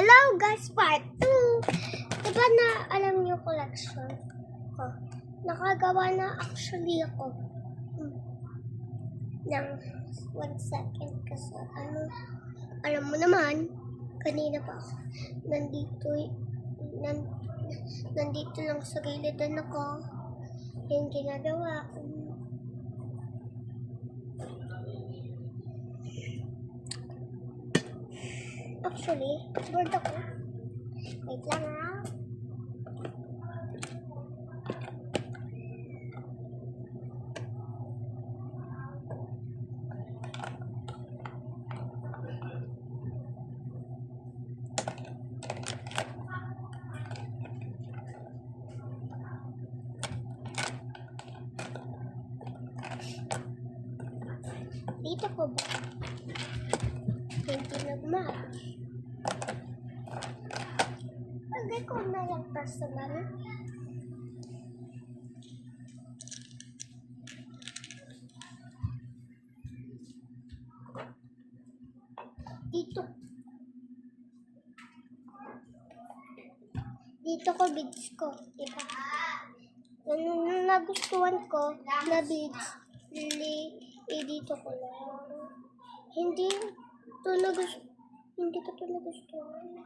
Hello guys, part 2. Diba na alam niyo collection ko? Nakagawa na actually ako. Ng 1 second kasi alam mo naman, kanina pa ako nandito lang sa gilidan ako. Yung ginagawa ko. Actually, bored ako. Wait lang ha. Dito ko ba? Hindi nag-match. Lagay ko na lang personal. Dito ko beads ko. Diba? Nung nagustuhan ko na beads, dito ko lang. Hindi ko to nagustuhan.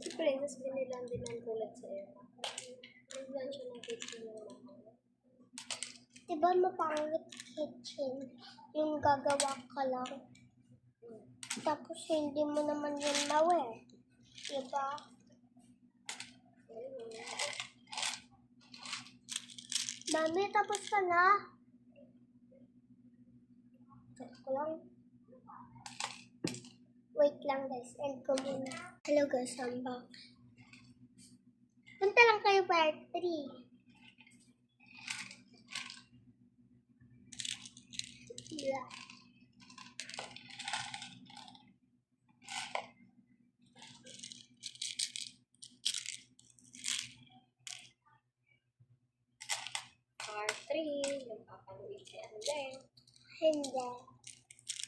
Siyempre, mas binilan din ang tulad sa iyo. Binilan siya ng kitchen na Diba mapangit kitchen? Yung gagawa ka lang. Tapos hindi mo naman yun ma-wear. Diba? Mami, tapos ka na? Tapos ko lang. Wait lang guys, end ko muna. Hello guys, I'm back. Punta lang kayo part 3. Yeah. Part 3, yung papaluin si Ande. Hindi.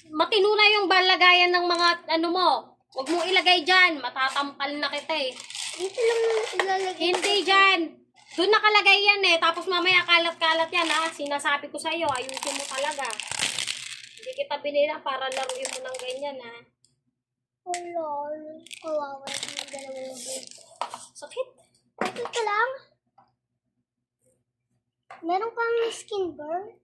Matino na yung balagayan ng mga ano mo. Huwag mo ilagay dyan. Matatampal na kita eh. Dito lang ilalagay. Hindi dyan. Doon nakalagay yan eh. Tapos mamaya kalat-kalat yan ha. Sinasabi ko sa'yo, ayusin mo talaga. Hindi kita binila para laruin mo ng ganyan ha. Oh lol. Kawawa yung dalawang dito. Sakit. Ito ka lang. Meron kang skin burn?